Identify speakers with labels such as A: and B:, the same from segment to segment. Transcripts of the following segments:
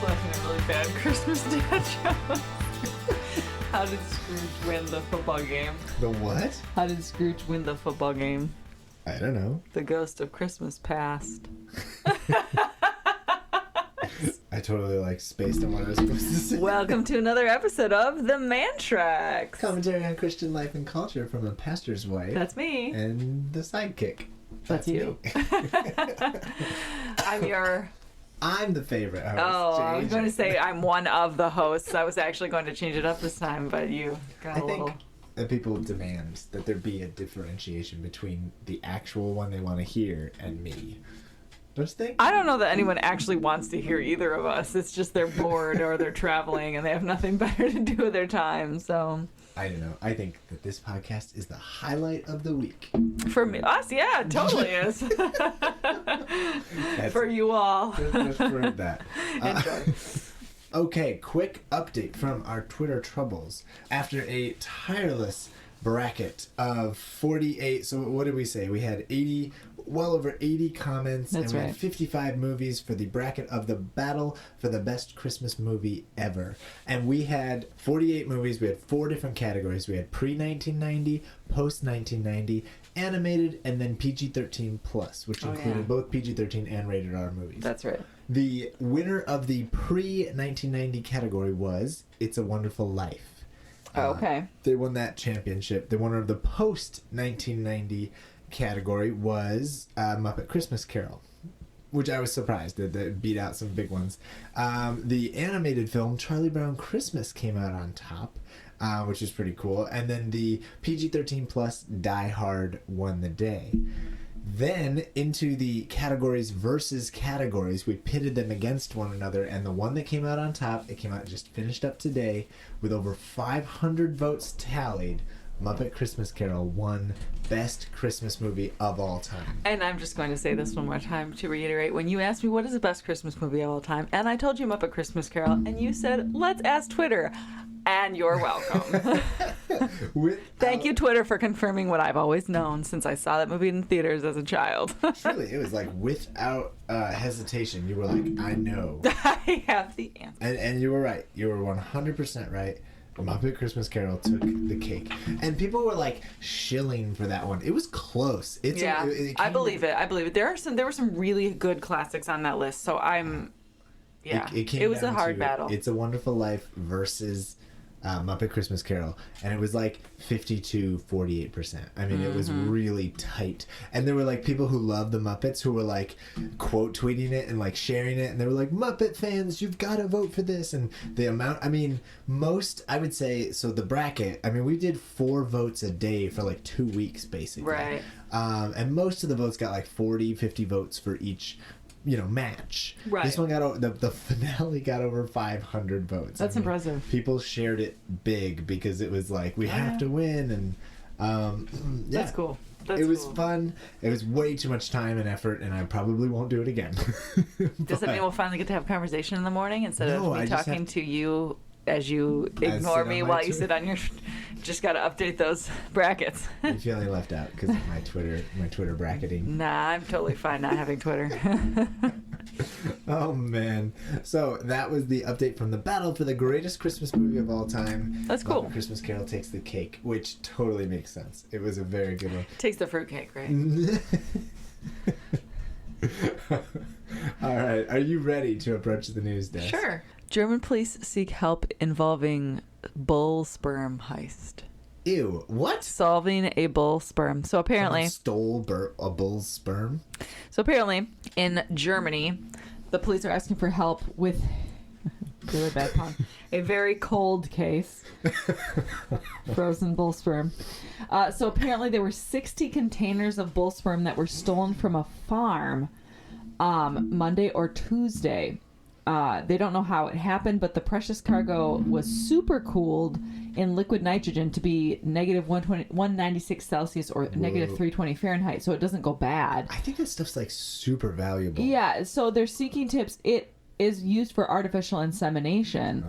A: watching a really bad Christmas dad joke. How did Scrooge win the football game?
B: The what?
A: How did Scrooge win the football game?
B: I don't know.
A: The ghost of Christmas past.
B: I totally spaced on what I was supposed to say.
A: Welcome to another episode of the Mann-schreck.
B: Commentary on Christian life and culture from a pastor's wife.
A: That's me.
B: And the sidekick.
A: That's you. I'm the favorite host.
B: Oh,
A: JJ. I was going to say I'm one of the hosts. I was actually going to change it up this time, but you got a little...
B: I think that people demand that there be a differentiation between the actual one they want to hear and me. Don't you think?
A: I don't know that anyone actually wants to hear either of us. It's just they're bored or they're traveling and they have nothing better to do with their time. So
B: I don't know. I think that this podcast is the highlight of the week.
A: For me, us, yeah, it totally is. For you all.
B: Let's prove that.
A: Enjoy.
B: Okay, quick update from our Twitter troubles. After a tireless bracket of 48, so what did we say? We had well over 80 comments.
A: That's
B: and we
A: right.
B: had 55 movies for the bracket of the battle for the best Christmas movie ever. And we had 48 movies. We had 4 different categories. We had pre-1990, post-1990, animated, and then PG-13 plus, which included both PG-13 and rated R movies.
A: That's right.
B: The winner of the pre-1990 category was It's a Wonderful Life.
A: Oh, okay.
B: They won that championship. The winner of the post-1990 category was Muppet Christmas Carol, which I was surprised that they beat out some big ones. The animated film Charlie Brown Christmas came out on top, which is pretty cool. And then the PG-13 plus Die Hard won the day. Then into the categories versus categories, we pitted them against one another, and the one that came out on top, it came out just finished up today with over 500 votes tallied. Muppet Christmas Carol won Best Christmas Movie of All Time.
A: And I'm just going to say this one more time to reiterate. When you asked me what is the best Christmas movie of all time, and I told you Muppet Christmas Carol, and you said, let's ask Twitter. And you're welcome. Thank you, Twitter, for confirming what I've always known since I saw that movie in theaters as a child.
B: Truly, it was without hesitation. You were like, I know.
A: I have the answer.
B: And you were right. You were 100% right. Muppet Christmas Carol took the cake. And people were shilling for that one. It was close.
A: I believe it. There were some really good classics on that list, so I'm... Yeah, it was a hard battle.
B: It's a Wonderful Life versus Muppet Christmas Carol, and it was 52-48%. I mean, it was really tight. And there were people who love the Muppets who were quote tweeting it and sharing it, and they were like, Muppet fans, you've got to vote for this. And the amount, most, I would say, so the bracket, we did 4 votes a day for 2 weeks basically.
A: Right.
B: And most of the votes got 40, 50 votes for each match.
A: Right.
B: This one got the finale got over 500 votes.
A: That's impressive.
B: People shared it big because it was we have to win, and
A: That's cool.
B: It was fun. It was way too much time and effort, and I probably won't do it again.
A: Does that mean we'll finally get to have a conversation in the morning instead of me talking to you as you ignore me while you sit on your... Just got to update those brackets.
B: I'm feeling left out because of my Twitter bracketing.
A: Nah, I'm totally fine not having Twitter.
B: Oh, man. So that was the update from the battle for the greatest Christmas movie of all time.
A: That's cool.
B: Muppet Christmas Carol takes the cake, which totally makes sense. It was a very good one.
A: Takes the fruitcake, right?
B: All right. Are you ready to approach the news desk?
A: Sure. German police seek help involving bull sperm heist.
B: Ew. What?
A: Solving a bull sperm. So apparently...
B: Someone stole a bull's sperm?
A: So apparently, in Germany, the police are asking for help with... really bad pun. A very cold case. Frozen bull sperm. So apparently there were 60 containers of bull sperm that were stolen from a farm Monday or Tuesday. They don't know how it happened, but the precious cargo was super cooled in liquid nitrogen to be negative 196 Celsius or negative 320 Fahrenheit, so it doesn't go bad.
B: I think that stuff's super valuable.
A: Yeah, so they're seeking tips. It is used for artificial insemination,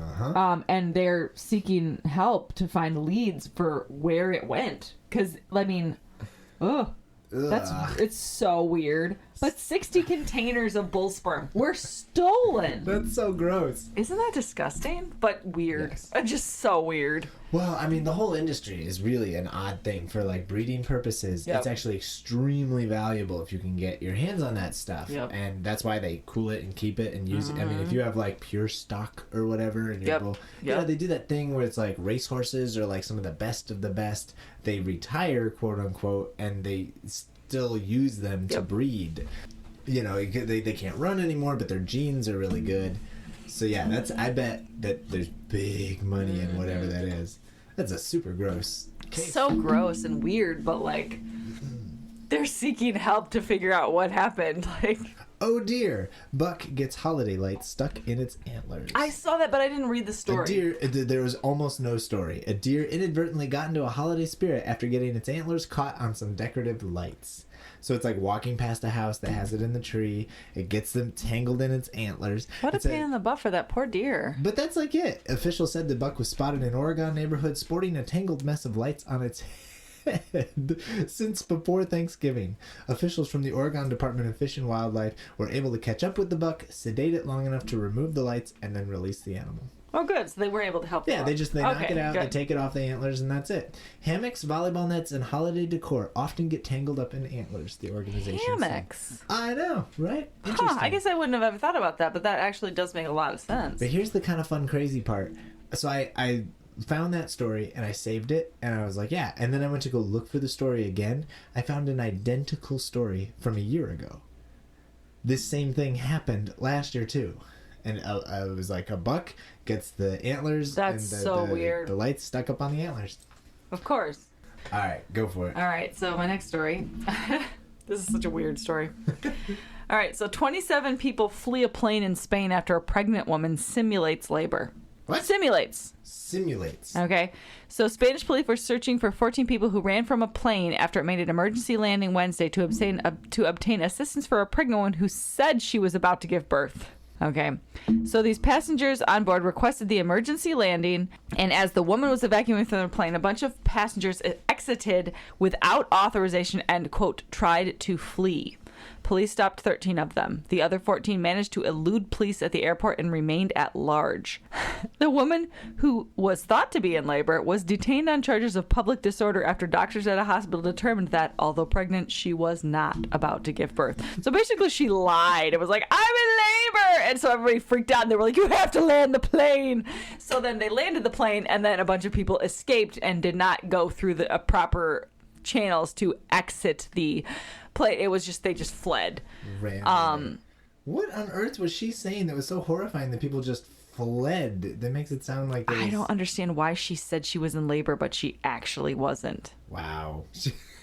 A: and they're seeking help to find leads for where it went. Because, it's so weird. But 60 containers of bull sperm were stolen.
B: That's so gross.
A: Isn't that disgusting? But weird.
B: Yes.
A: Just so weird.
B: Well, I mean, the whole industry is really an odd thing for like breeding purposes.
A: Yep.
B: It's actually extremely valuable if you can get your hands on that stuff.
A: Yep.
B: And that's why they cool it and keep it and use it. I mean, if you have like pure stock or whatever, and
A: Yep.
B: you know, they do that thing where it's like racehorses or like some of the best of the best. They retire, quote unquote, and they still use them to breed. You know, they can't run anymore, but their genes are really good. So yeah, I bet that there's big money in whatever that is. That's a super gross case.
A: So gross and weird, but like they're seeking help to figure out what happened. Like,
B: oh dear, buck gets holiday lights stuck in its antlers.
A: I saw that, but I didn't read the story.
B: There was almost no story. A deer inadvertently got into a holiday spirit after getting its antlers caught on some decorative lights. So it's like walking past a house that has it in the tree. It gets them tangled in its antlers.
A: What a pain in the butt for that poor deer.
B: But that's like it. Officials said the buck was spotted in an Oregon neighborhood sporting a tangled mess of lights on its head since before Thanksgiving. Officials from the Oregon Department of Fish and Wildlife were able to catch up with the buck, sedate it long enough to remove the lights, and then release the animal.
A: Oh, good. So they were able to help.
B: Yeah, they knock it out,
A: good.
B: they take it off the antlers, and that's it. Hammocks, volleyball nets, and holiday decor often get tangled up in antlers, the organization
A: Hammocks.
B: said. I know, right? Interesting.
A: I guess I wouldn't have ever thought about that, but that actually does make a lot of sense.
B: But here's the kind of fun, crazy part. So I found that story, and I saved it, and I was like, yeah. And then I went to go look for the story again. I found an identical story from a year ago. This same thing happened last year, too. And I was like, a buck gets the antlers.
A: That's
B: and
A: so weird.
B: The lights stuck up on the antlers.
A: Of course.
B: All right, go for it.
A: All right, so my next story. This is such a weird story. All right, so 27 people flee a plane in Spain after a pregnant woman simulates labor.
B: What?
A: Simulates. Okay. So Spanish police were searching for 14 people who ran from a plane after it made an emergency landing Wednesday to obtain assistance for a pregnant woman who said she was about to give birth. Okay. So these passengers on board requested the emergency landing, and as the woman was evacuating from the plane, a bunch of passengers exited without authorization and, quote, tried to flee. Police stopped 13 of them. The other 14 managed to elude police at the airport and remained at large. The woman, who was thought to be in labor, was detained on charges of public disorder after doctors at a hospital determined that, although pregnant, she was not about to give birth. So basically she lied. It was like, I'm in labor! And so everybody freaked out and they were like, you have to land the plane! So then they landed the plane, and then a bunch of people escaped and did not go through the proper channels to exit the plane. It was just, they just fled.
B: What on earth was she saying that was so horrifying that people just fled? That makes it sound like
A: I don't understand why she said she was in labor, but she actually wasn't.
B: Wow.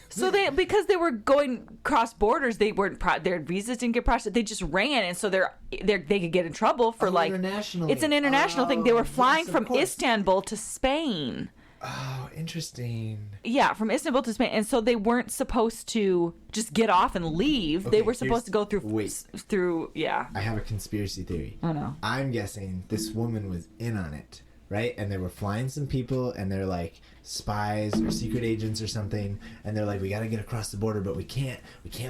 A: So because they were going cross borders, they weren't their visas didn't get processed. They just ran, and so they could get in trouble for
B: internationally.
A: It's an international thing. They were flying
B: yes,
A: from Istanbul to Spain.
B: Oh, interesting.
A: Yeah, from Istanbul to Spain, and so they weren't supposed to just get off and leave.
B: Okay,
A: they were supposed to go through. Yeah.
B: I have a conspiracy theory.
A: Oh no.
B: I'm guessing this woman was in on it, right? And they were flying some people, and they're like spies or secret agents or something, and they're like, we got to get across the border, but we can't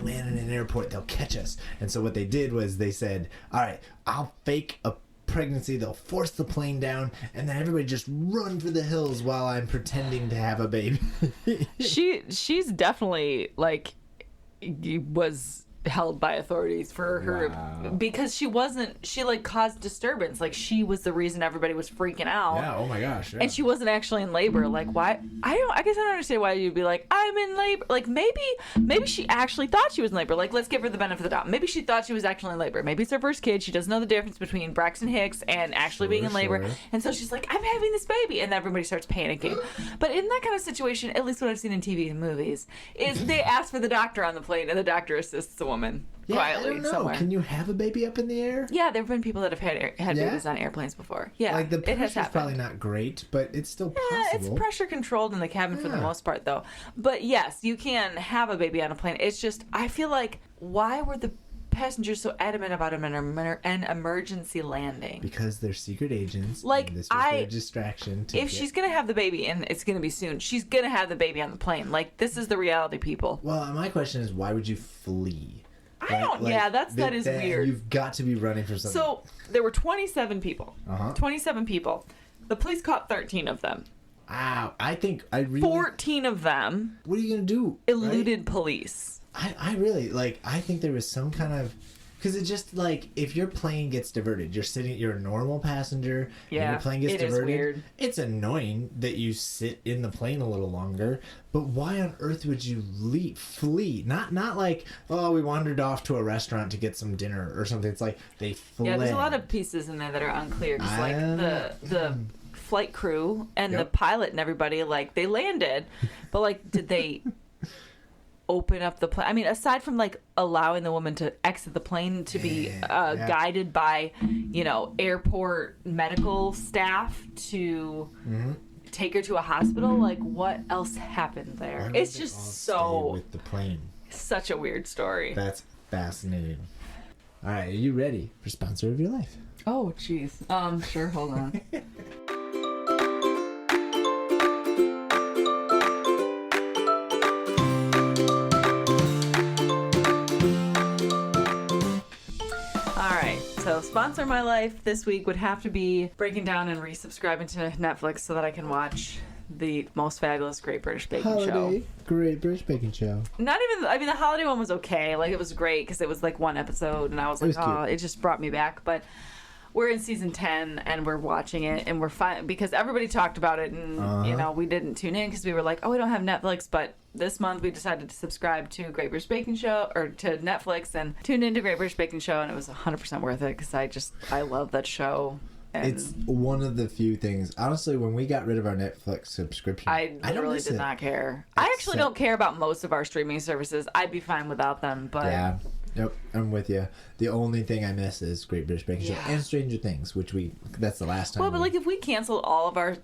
B: land in an airport. They'll catch us. And so what they did was they said, all right, I'll fake a pregnancy, they'll force the plane down, and then everybody just run for the hills while I'm pretending to have a baby.
A: She's definitely was held by authorities for her because she caused disturbance. Like, she was the reason everybody was freaking out.
B: Yeah, oh my gosh. Yeah.
A: And she wasn't actually in labor. Like, why? I guess I don't understand why you'd be like, I'm in labor. Like, maybe she actually thought she was in labor. Like, let's give her the benefit of the doubt. Maybe she thought she was actually in labor. Maybe it's her first kid. She doesn't know the difference between Braxton Hicks and actually being in labor.
B: Sure.
A: And so she's like, I'm having this baby. And then everybody starts panicking. But in that kind of situation, at least what I've seen in TV and movies, is they ask for the doctor on the plane, and the doctor assists the woman quietly
B: I don't know.
A: somewhere.
B: Can you have a baby up in the air?
A: Yeah, there have been people that have had babies on airplanes before. Yeah,
B: like the
A: it has
B: pressure's
A: happened.
B: probably not great, but it's still possible.
A: It's pressure controlled in the cabin for the most part, though. But yes, you can have a baby on a plane. It's just, I feel like, why were the passengers so adamant about an emergency landing?
B: Because they're secret agents.
A: Like,
B: and this was their distraction.
A: If she's gonna have the baby, and it's gonna be soon, she's gonna have the baby on the plane. Like, this is the reality, people.
B: Well, my question is, why would you flee?
A: I don't. Yeah, that is weird.
B: You've got to be running for something.
A: So there were 27 people. 27 people. The police caught 13 of them.
B: Wow, I think I really.
A: 14 of them.
B: What are you gonna do?
A: Eluded police.
B: I really like. I think there was some kind of. Because it's just like, if your plane gets diverted, you're a normal passenger, and your plane gets diverted.
A: Is weird.
B: It's annoying that you sit in the plane a little longer, but why on earth would you flee? Not like, oh, we wandered off to a restaurant to get some dinner or something. It's like, they fled.
A: Yeah, there's a lot of pieces in there that are unclear. Because, like, the flight crew and the pilot and everybody, like, they landed, but, like, did they... open up the plane? I mean, aside from like allowing the woman to exit the plane to be guided by, airport medical staff to take her to a hospital, like what else happened there? It's just so
B: with the plane.
A: Such a weird story.
B: That's fascinating. All right, are you ready for sponsor of your life?
A: Oh, jeez. Sure. Hold on. So, sponsor of my life this week would have to be breaking down and resubscribing to Netflix so that I can watch the most fabulous Great British Baking Show.
B: Great British Baking Show.
A: Not even, I mean, the holiday one was okay. Like, it was great because it was like one episode and I was like, oh, it just brought me back. But we're in season 10 and we're watching it and we're fine because everybody talked about it and, we didn't tune in because we were like, oh, we don't have Netflix. But this month we decided to subscribe to Great British Baking Show or to Netflix and tuned into Great British Baking Show, and it was 100% worth it because I love that show. And
B: it's one of the few things. Honestly, when we got rid of our Netflix subscription,
A: I literally did not care. I actually don't care about most of our streaming services. I'd be fine without them, but
B: yeah. Nope, I'm with you. The only thing I miss is Great British Baking Show and Stranger Things, which that's the last time.
A: Well, but like if we canceled all of our,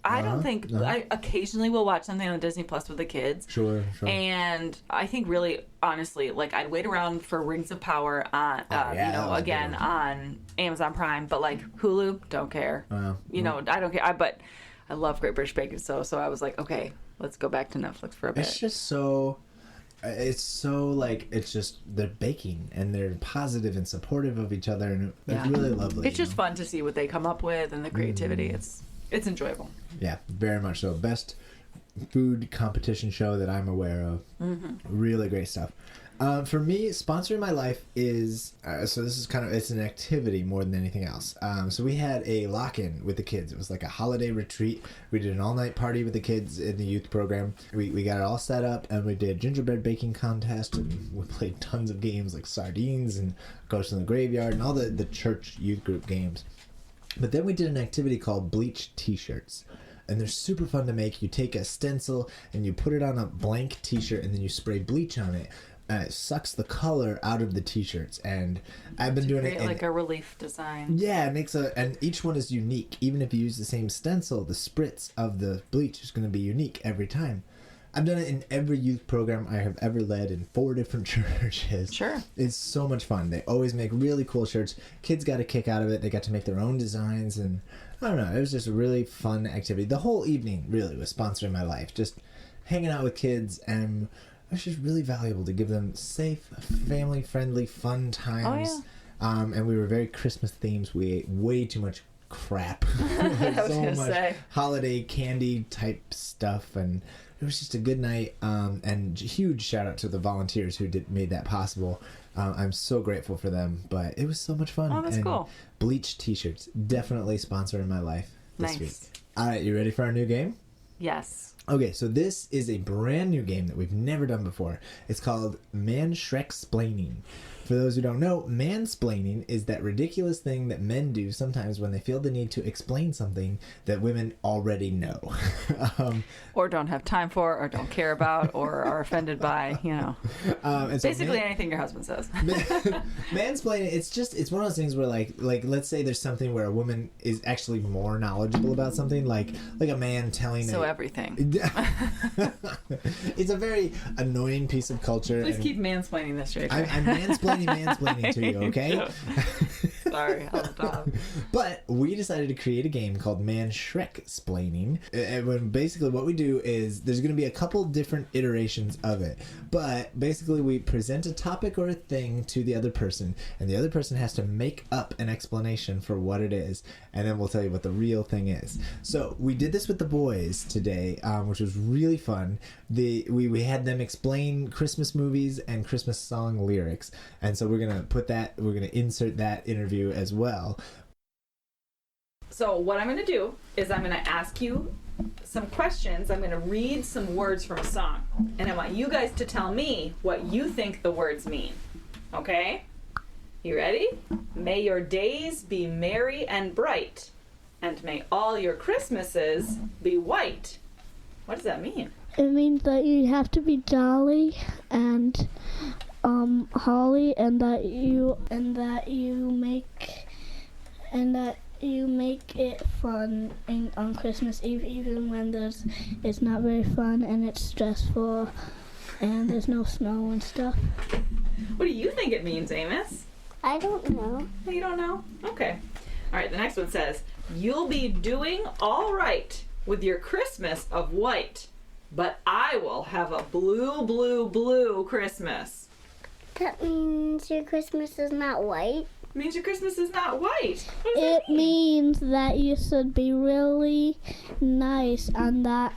A: I don't think, I occasionally will watch something on Disney Plus with the kids.
B: Sure.
A: And I think really, honestly, like I'd wait around for Rings of Power on, again on Amazon Prime, but like Hulu, don't care. I don't care. But I love Great British Baking Show, so I was like, okay, let's go back to Netflix for a bit.
B: It's just so... it's just they're baking and they're positive and supportive of each other, and it's really lovely.
A: It's just fun to see what they come up with and the creativity. It's enjoyable.
B: Yeah, very much so. Best food competition show that I'm aware of. Really great stuff. For me, sponsoring my life is so this is it's an activity more than anything else. So we had a lock-in with the kids. It was like a holiday retreat. We did an all-night party with the kids in the youth program. We got it all set up, and we did gingerbread baking contest, and we played tons of games like sardines and Ghost in the Graveyard and all the church youth group games. But then we did an activity called bleach t-shirts. And they're super fun to make. You take a stencil and you put it on a blank t-shirt, and then you spray bleach on it. And it sucks the color out of the t-shirts, and I've been doing it
A: like a relief design.
B: Yeah, it makes and each one is unique. Even if you use the same stencil, the spritz of the bleach is going to be unique every time. I've done it in every youth program I have ever led in 4 different churches.
A: Sure.
B: It's so much fun. They always make really cool shirts. Kids got a kick out of it. They got to make their own designs, and I don't know. It was just a really fun activity. The whole evening really was sponsoring my life. Just hanging out with kids, and it's just really valuable to give them safe, family-friendly, fun times. Oh, yeah. And we were very Christmas themed. We ate way too much crap. So much holiday candy type stuff, and it was just a good night. And huge shout out to the volunteers who made that possible. I'm so grateful for them, but it was so much fun.
A: Oh, that's cool.
B: Bleach t-shirts, definitely sponsoring my life this week. All right, you ready for our new game?
A: Yes.
B: Okay, so this is a brand new game that we've never done before. It's called Mann-schreck-splaining. For those who don't know, mansplaining is that ridiculous thing that men do sometimes when they feel the need to explain something that women already know.
A: Or don't have time for, or don't care about, or are offended by, basically anything your husband says.
B: Mansplaining, it's one of those things where like let's say there's something where a woman is actually more knowledgeable about something, like a man telling
A: everything.
B: It's a very annoying piece of culture.
A: Please keep mansplaining this, JJ.
B: I'm mansplaining to you, okay?
A: Sorry, I'll stop.
B: But we decided to create a game called Mann-schreck-splaining. And when basically what we do is there's going to be a couple different iterations of it. But basically we present a topic or a thing to the other person, and the other person has to make up an explanation for what it is, and then we'll tell you what the real thing is. So we did this with the boys today, which was really fun. We had them explain Christmas movies and Christmas song lyrics, and so we're gonna insert that interview as well.
A: So what I'm going to do is I'm going to ask you some questions. I'm going to read some words from a song, and I want you guys to tell me what you think the words mean. Okay? You ready? May your days be merry and bright, and may all your Christmases be white. What does that mean?
C: It means that you have to be jolly and holly, and that you make it fun on Christmas Eve, even when it's not very fun and it's stressful and there's no snow and stuff.
A: What do you think it means, Amos?
C: I don't know.
A: You don't know? Okay. All right, the next one says, you'll be doing all right with your Christmas of white, but I will have a blue, blue, blue Christmas.
D: That means your Christmas is not white.
A: It means your Christmas is not white. What does
C: It
A: that mean?
C: means that you should be really nice and that,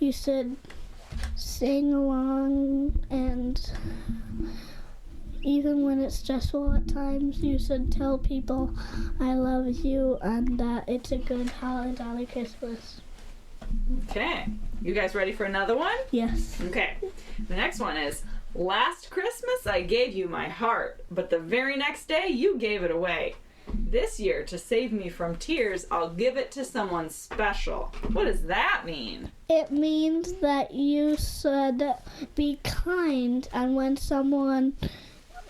C: you should sing along, and even when it's stressful at times, you should tell people I love you and that it's a good holly jolly Christmas.
A: Okay. You guys ready for another one?
C: Yes.
A: Okay. The next one is, last Christmas I gave you my heart, but the very next day you gave it away. This year, to save me from tears, I'll give it to someone special. What does that mean?
C: It means that you should be kind, and when someone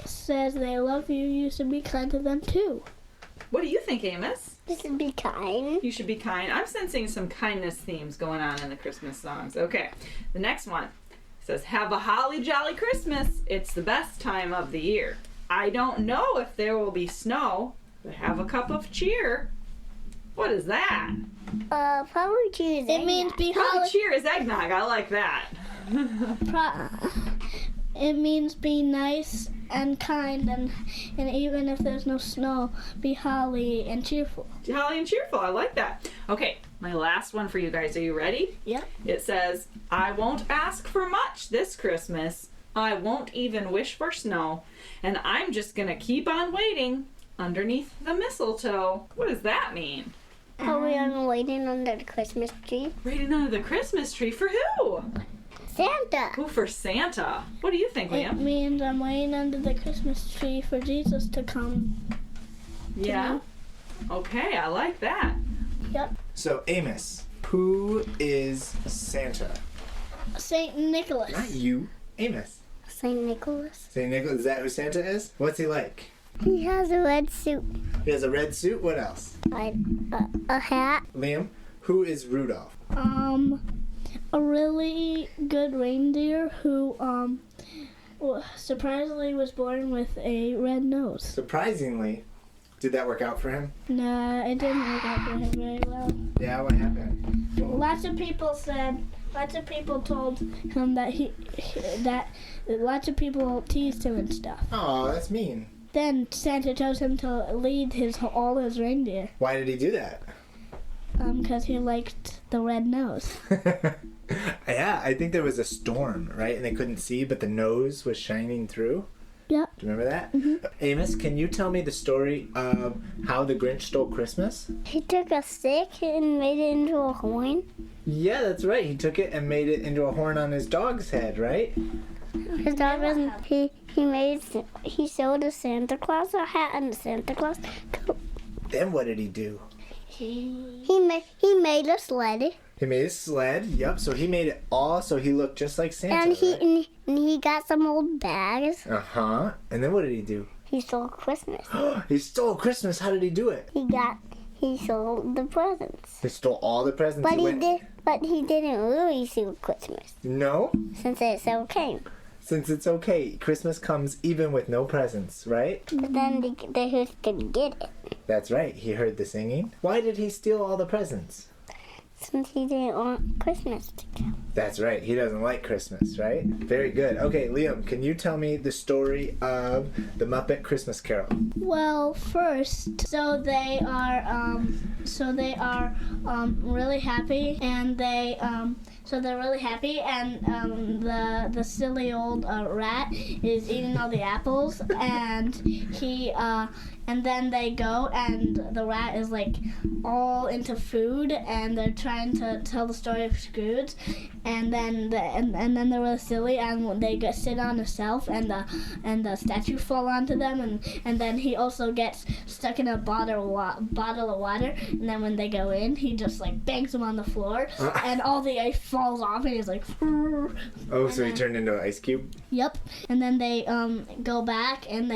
C: says they love you, you should be kind to them too.
A: What do you think, Amos?
D: You should be kind.
A: You should be kind. I'm sensing some kindness themes going on in the Christmas songs. Okay, the next one says, have a holly jolly Christmas. It's the best time of the year. I don't know if there will be snow, but have a cup of cheer. What is that?
D: Probably choose.
C: It means be
A: Cup of
C: holly.
A: cheer is eggnog. I like that.
C: It means be nice and kind, and even if there's no snow, be holly and cheerful.
A: Jolly and cheerful. I like that. Okay, my last one for you guys. Are you ready?
C: Yep.
A: It says, I won't ask for much this Christmas. I won't even wish for snow. And I'm just going to keep on waiting underneath the mistletoe. What does that mean?
D: Are we on waiting under the Christmas tree?
A: Waiting under the Christmas tree for who?
D: Santa.
A: Who for Santa? What do you think,
C: It
A: Liam?
C: means I'm waiting under the Christmas tree for Jesus to come.
A: Yeah? Okay, I like that.
C: Yep.
B: So Amos, who is Santa?
C: Saint Nicholas.
B: Not you, Amos.
D: Saint Nicholas.
B: Saint Nicholas, is that who Santa is? What's he like?
D: He has a red suit.
B: He has a red suit. What else?
D: A hat.
B: Liam, who is Rudolph?
C: A really good reindeer who surprisingly was born with a red nose.
B: Surprisingly, did that work out for him?
C: Nah, it didn't work out for him very well.
B: Yeah, what happened?
C: Lots of people told him that lots of people teased him and stuff.
B: Oh, that's mean.
C: Then Santa chose him to lead all his reindeer,
B: Why did he do that?
C: because he liked the red nose.
B: Yeah, I think there was a storm, right? And they couldn't see, but the nose was shining through.
C: Yep.
B: Do you remember that?
C: Mm-hmm.
B: Amos, can you tell me the story of how the Grinch stole Christmas?
D: He took a stick and made it into a horn.
B: Yeah, that's right. He took it and made it into a horn on his dog's head, right?
D: His dog wasn't. He sewed a Santa Claus a hat and a Santa Claus coat.
B: Then what did he do?
D: He made a sled.
B: He made a sled. Yep. So he made it all so he looked just like Santa.
D: And he
B: right?
D: and he got some old bags.
B: Uh-huh. And then what did he do?
D: He stole Christmas.
B: He stole Christmas. How did he do it?
D: He sold the presents.
B: He stole all the presents.
D: But he didn't really steal Christmas
B: No?
D: since it still came.
B: Since it's okay. Christmas comes even with no presents, right?
D: But then the who's gonna get it?
B: That's right. He heard the singing. Why did he steal all the presents?
D: Since he didn't want Christmas to come.
B: That's right. He doesn't like Christmas, right? Very good. Okay, Liam, can you tell me the story of the Muppet Christmas Carol?
C: Well, first, so they are really happy, and they're really happy, and the silly old rat is eating all the apples, and and then they go, and the rat is like all into food, and they're trying to tell the story of Scrooge, and then they're really silly, and they sit on a shelf, and the statue fall onto them, and then he also gets stuck in a bottle of water, and then when they go in, he just like bangs them on the floor, and all the ice falls off, and he's like,
B: oh, so he turned into an ice cube?
C: Yep. And then they go back, and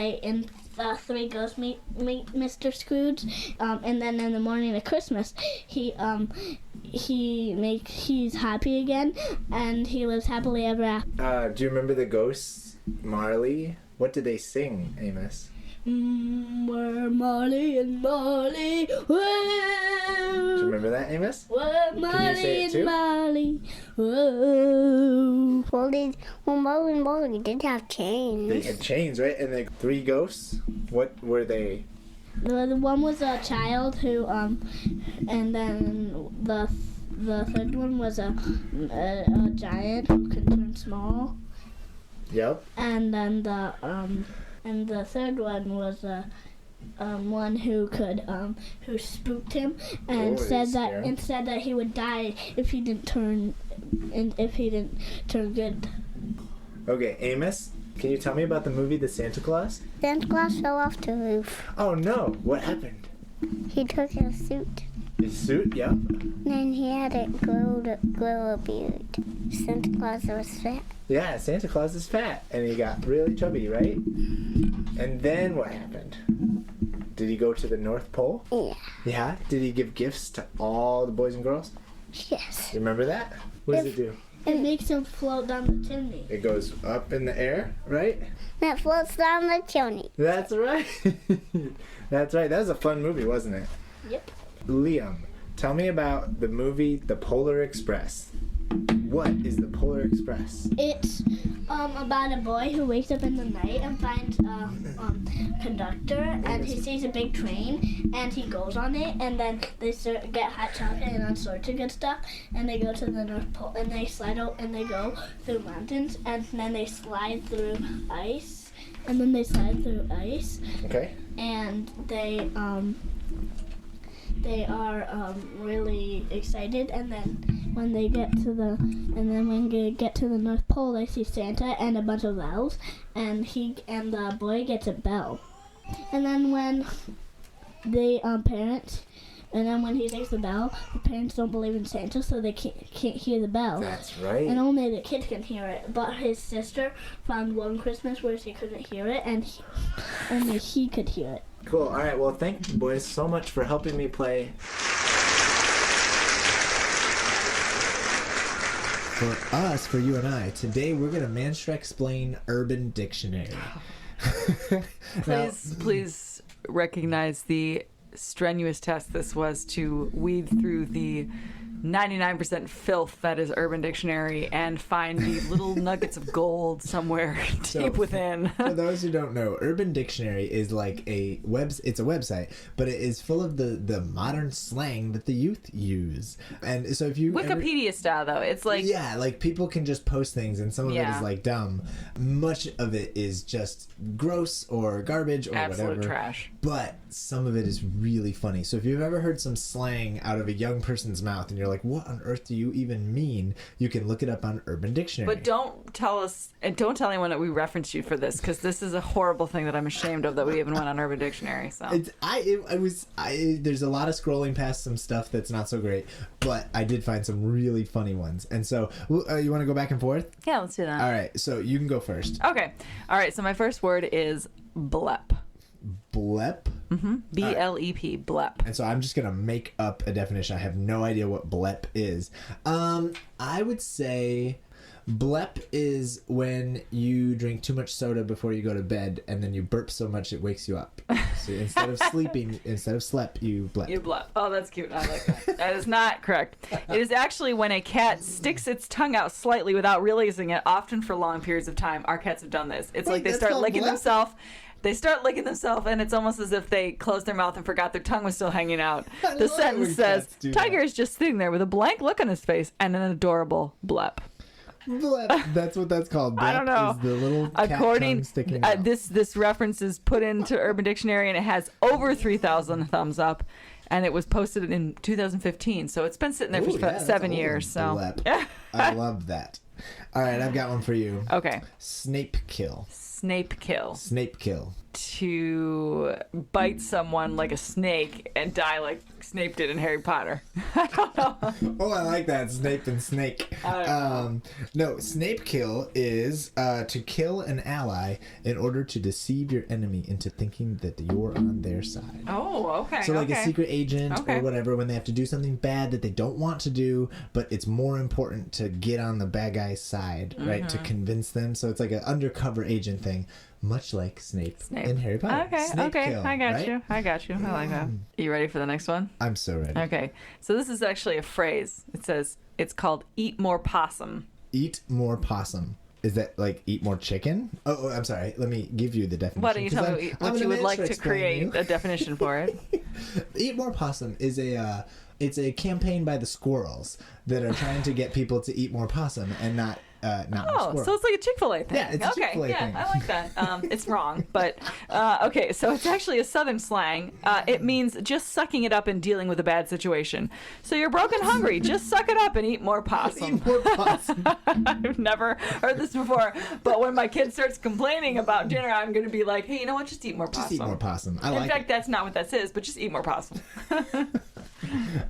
C: three ghosts meet Mr. Scrooge, and then in the morning of Christmas, he's happy again, and he lives happily ever after.
B: Do you remember the ghosts, Marley? What did they sing, Amos?
C: We're Marley and Marley. Whoa.
B: Do you remember that, Amos?
C: We're
B: Can you say
C: Marley
B: it
C: and
B: too?
C: Marley. Whoa.
D: Well, Molly and Molly did have
B: They
D: chains.
B: had chains, right? And the three ghosts, what were they?
C: The one was a child who, and then the third one was a giant who could turn small,
B: Yep.
C: and then the third one was one who could who spooked him and
B: Oh,
C: said
B: scary.
C: that he would die if he didn't turn good.
B: Okay, Amos, can you tell me about the movie The Santa Claus?
D: Santa Claus fell off the roof.
B: Oh no, what happened?
D: He took his suit.
B: His suit, yep.
D: Then he had it grow a beard. Santa Claus was fat.
B: Yeah, Santa Claus is fat, and he got really chubby, right? And then what happened? Did he go to the North Pole?
D: Yeah.
B: Yeah? Did he give gifts to all the boys and girls?
D: Yes.
B: You remember that? What does it do?
C: It makes him float down the chimney.
B: It goes up in the air, right?
D: That floats down the chimney.
B: That's right. That's right. That was a fun movie, wasn't it?
C: Yep.
B: Liam, tell me about the movie The Polar Express. What is the Polar Express?
C: It's about a boy who wakes up in the night and finds a conductor, and he sees a big train, and he goes on it, and then they get hot chocolate and all sorts of good stuff, and they go to the North Pole, and they slide out, and they go through mountains, and then they slide through ice,
B: Okay.
C: and they are really excited, and then when they get to the North Pole, they see Santa and a bunch of elves, and the boy gets a bell, and then when the parents, and then when he takes the bell, the parents don't believe in Santa, so they can't hear the bell.
B: That's right.
C: And only the kid can hear it. But his sister found one Christmas where she couldn't hear it, and only he could hear it.
B: Cool. All right. Well, thank you, boys, so much for helping me play. For us, for you and I, today we're going to Mann-schreck-splain Urban Dictionary. Now,
A: Please recognize the strenuous task this was to weed through the 99% filth that is Urban Dictionary and find the little nuggets of gold somewhere deep within.
B: For those who don't know, Urban Dictionary is like it's a website, but it is full of the modern slang that the youth use. And so if you
A: Wikipedia style, though. It's like...
B: Yeah, like people can just post things and some of it
A: Yeah.
B: is like dumb. Much of it is just gross or garbage or
A: absolute
B: whatever.
A: trash.
B: But some of it is really funny. So if you've ever heard some slang out of a young person's mouth and you're like, what on earth do you even mean? You can look it up on Urban Dictionary.
A: But don't tell us, and don't tell anyone that we referenced you for this, because this is a horrible thing that I'm ashamed of that we even went on Urban Dictionary. So
B: There's a lot of scrolling past some stuff that's not so great, but I did find some really funny ones. And so, you want to go back and forth?
A: yeah, let's do that.
B: All right, so you can go first.
A: Okay. All right. So my first word is blep.
B: Blep.
A: BLEP. Blep.
B: And so I'm just going to make up a definition. I have no idea what blep is. I would say Blep is when you drink too much soda before you go to bed, and then you burp so much it wakes you up. So instead of slep, you blep.
A: You blep. Oh, that's cute. I like that. That is not correct. It is actually when a cat sticks its tongue out slightly without realizing it, often for long periods of time. Our cats have done this. It's like they start licking themselves. They start licking themselves, and it's almost as if they closed their mouth and forgot their tongue was still hanging out. The sentence says, Tiger is just sitting there with a blank look on his face and an adorable blep.
B: Blep. That's what that's called. Blep.
A: I don't know.
B: Is the little cat tongue sticking out.
A: This reference is put into Urban Dictionary, and it has over 3,000 thumbs up, and it was posted in 2015. So it's been sitting there for 7 years. So
B: Blep. I love that. All right, I've got one for you.
A: Okay.
B: Snape kill.
A: Snape kill.
B: Snape kill.
A: To bite someone like a snake and die like Snape did in Harry Potter. I don't know.
B: Oh, I like that. Snape and snake. No, Snape kill is to kill an ally in order to deceive your enemy into thinking that you're on their side.
A: Oh, okay.
B: So like a secret agent
A: Okay.
B: or whatever, when they have to do something bad that they don't want to do, but it's more important to get on the bad guy's side, right? To convince them. So it's like an undercover agent thing. Much like Snape in Harry Potter.
A: Okay,
B: Snape kill,
A: I got
B: right?
A: you. I like that. You ready for the next one?
B: I'm so ready.
A: Okay, so this is actually a phrase. It says, it's called eat more possum.
B: Eat more possum. Is that like eat more chicken? Oh, I'm sorry. Let me give you the definition.
A: Why don't you tell me what you would like to create a definition for it?
B: Eat more possum is it's a campaign by the squirrels that are trying to get people to eat more possum and not more squirrel.
A: So it's like a Chick-fil-A thing.
B: Yeah, it's a Chick-fil-A thing.
A: Yeah, I like that. It's wrong, but okay. So it's actually a Southern slang. It means just sucking it up and dealing with a bad situation. So you're broke and hungry, just suck it up and eat more possum.
B: Eat more possum.
A: I've never heard this before, but when my kid starts complaining about dinner, I'm going to be like, hey, you know what? Just eat more possum.
B: Just eat more possum. I like
A: In fact, that's not what that says, but just eat more possum.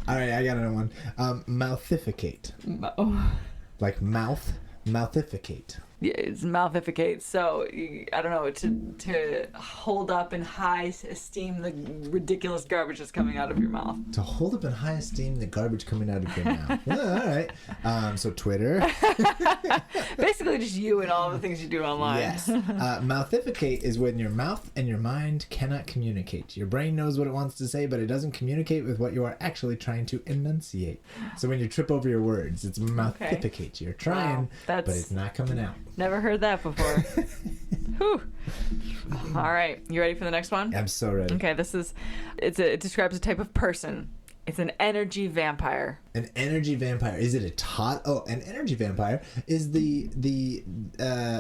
B: All right, I got another one. Mouthificate. Like mouthificate.
A: Yeah, it's mouthificate. So I don't know, to hold up in high esteem the ridiculous garbage that's coming out of your mouth.
B: To hold up in high esteem the garbage coming out of your mouth. Yeah, all right. So Twitter.
A: Basically, just you and all the things you do online.
B: Yes. Mouthificate is when your mouth and your mind cannot communicate. Your brain knows what it wants to say, but it doesn't communicate with what you are actually trying to enunciate. So when you trip over your words, it's mouthificate. You're trying, but it's not coming out.
A: Never heard that before. Whew. All right, you ready for the next one?
B: I'm so ready.
A: Okay, it describes a type of person. It's an energy vampire.
B: An energy vampire. Is it an energy vampire is the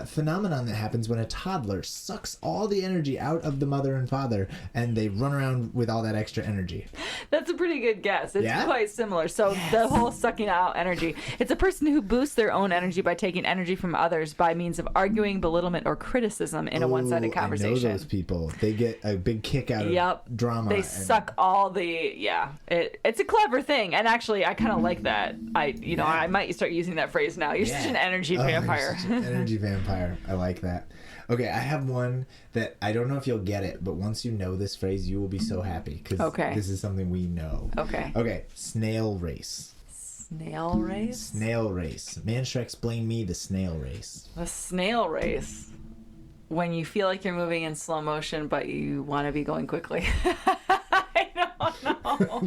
B: phenomenon that happens when a toddler sucks all the energy out of the mother and father, and they run around with all that extra energy.
A: That's a pretty good guess. It's quite similar. So the whole sucking out energy. It's a person who boosts their own energy by taking energy from others by means of arguing, belittlement, or criticism in a one-sided conversation.
B: I know those people. They get a big kick out of drama.
A: They suck all the It's a clever thing, and actually, I kind of like that. I might start using that phrase now. You're such an energy vampire.
B: You're such an energy vampire. I like that. Okay, I have one that I don't know if you'll get it, but once you know this phrase, you will be so happy because this is something we know. Okay, snail race.
A: Snail race?
B: Snail race. Mann-schreck-splaining me the snail race.
A: The snail race. When you feel like you're moving in slow motion, but you want to be going quickly. I don't know.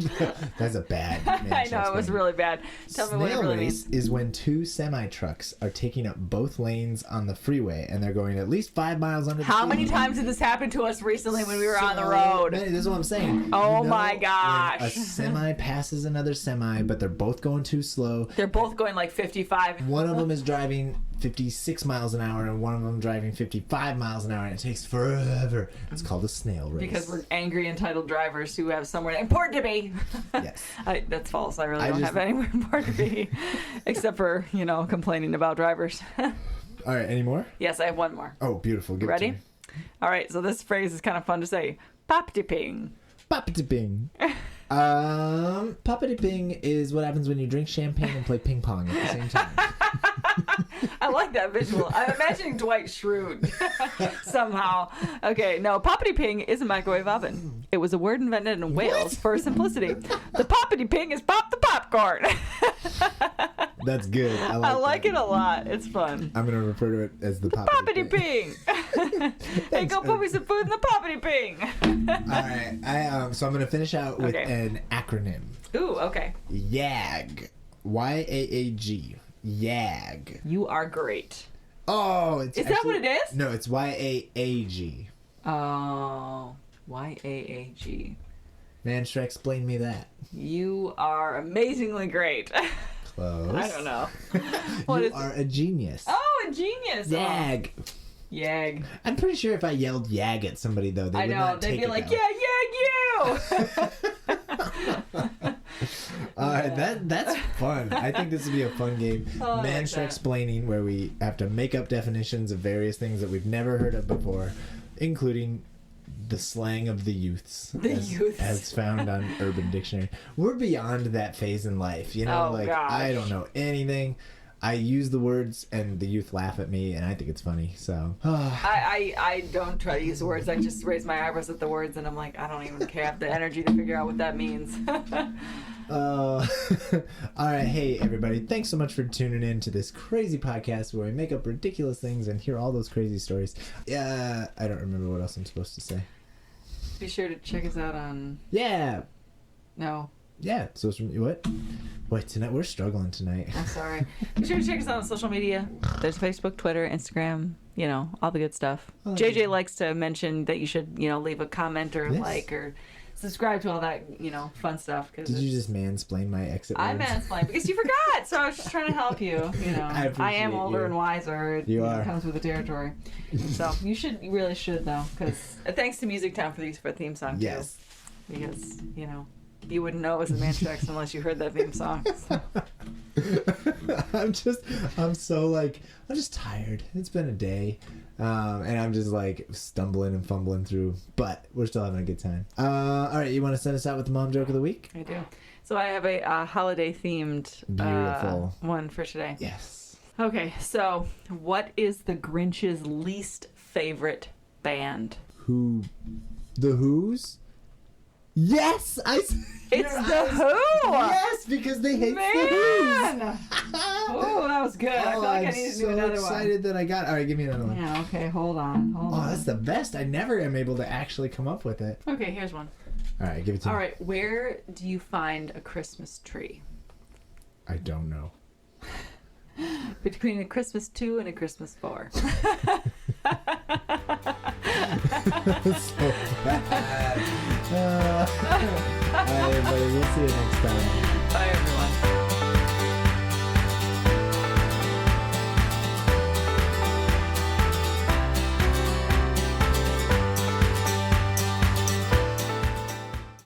B: That's a bad
A: I know, it was really bad. Tell me what it really means.
B: Snail race is when two semi-trucks are taking up both lanes on the freeway, and they're going at least 5 miles under the
A: How
B: speed
A: many
B: limit.
A: times did this happen to us recently when we were on the road?
B: This is what I'm saying.
A: Oh my gosh.
B: When a semi passes another semi, but they're both going too slow.
A: They're both going like 55.
B: One of them is driving 56 miles an hour, and one of them driving 55 miles an hour, and it takes forever. It's called a snail race.
A: Because we're angry, entitled drivers who have somewhere important to be.
B: Yes.
A: That's false. I really don't have anywhere important to be, except for, complaining about drivers.
B: All right, any more?
A: Yes, I have one more.
B: Oh, beautiful. Give
A: Ready?
B: it to me.
A: All right, so this phrase is kind of fun to say. Pop-de-ping.
B: Pop-de-ping. Pop-de-ping is what happens when you drink champagne and play ping pong at the same time.
A: I like that visual. I'm imagining Dwight Schrute somehow. Okay, no, poppity-ping is a microwave oven. It was a word invented in Wales for simplicity. The poppity-ping is pop the popcorn.
B: That's good.
A: I like it a lot. It's fun.
B: I'm gonna refer to it as the poppity
A: Poppity ping. Hey, go put me some food in the poppity ping.
B: All right. So I'm gonna finish out with an acronym.
A: Ooh, okay.
B: YAG. YAAG. YAG.
A: You are great.
B: Oh,
A: Is that what it is?
B: No, it's YAAG.
A: Oh, YAAG.
B: Mann-schreck-splaining me that.
A: You are amazingly great.
B: Close.
A: I don't know.
B: You are a genius.
A: Oh, a genius.
B: YAG.
A: Oh. Yag.
B: I'm pretty sure if I yelled YAG at somebody, though, they would not take
A: they'd be
B: it
A: like,
B: though.
A: yeah, you.
B: All right, that's fun. I think this would be a fun game.
A: Oh,
B: Mann-schreck-splaining, where we have to make up definitions of various things that we've never heard of before, including the slang of the youths. As found on Urban Dictionary. We're beyond that phase in life, you know?
A: Gosh.
B: I don't know anything. I use the words and the youth laugh at me, and I think it's funny, so.
A: I don't try to use words. I just raise my eyebrows at the words, and I'm like, I don't even care. I have the energy to figure out what that means.
B: All right, hey everybody, thanks so much for tuning in to this crazy podcast where we make up ridiculous things and hear all those crazy stories. Yeah, I don't remember what else I'm supposed to say.
A: Be sure to check us out on...
B: Yeah,
A: social...
B: What? Wait, tonight we're struggling tonight.
A: I'm sorry. Be sure to check us out on social media. There's Facebook, Twitter, Instagram, you know, all the good stuff. JJ likes to mention that you should, you know, leave a comment or like or subscribe to all that, you know, fun stuff.
B: Did you just mansplain my exit words?
A: I mansplained because you forgot, so I was just trying to help you. You know, I am older and wiser. It comes with the territory. So you really should though, because thanks to Music Town for the theme song too.
B: Yes.
A: Because you know. You wouldn't know it was a Mann-schreck unless you heard that theme song. So.
B: I'm just tired. It's been a day. And I'm just like stumbling and fumbling through, but we're still having a good time. All right, you want to send us out with the mom joke of the week?
A: I do. So I have a holiday themed
B: beautiful
A: one for today.
B: Yes.
A: Okay, so what is the Grinch's least favorite band?
B: The Who's? Yes,
A: it's the Who.
B: Yes, because they hate the Who's.
A: Oh, that was good. I feel like I need to do another one.
B: I'm so excited that I got. All right, give me another one.
A: Yeah. Okay. Hold on.
B: Oh, that's the best. I never am able to actually come up with it.
A: Okay. Here's one.
B: All right, give it to me.
A: All right. Where do you find a Christmas tree?
B: I don't know.
A: Between a Christmas 2 and a Christmas 4.
B: So bad. All right, everybody. We'll see you next time.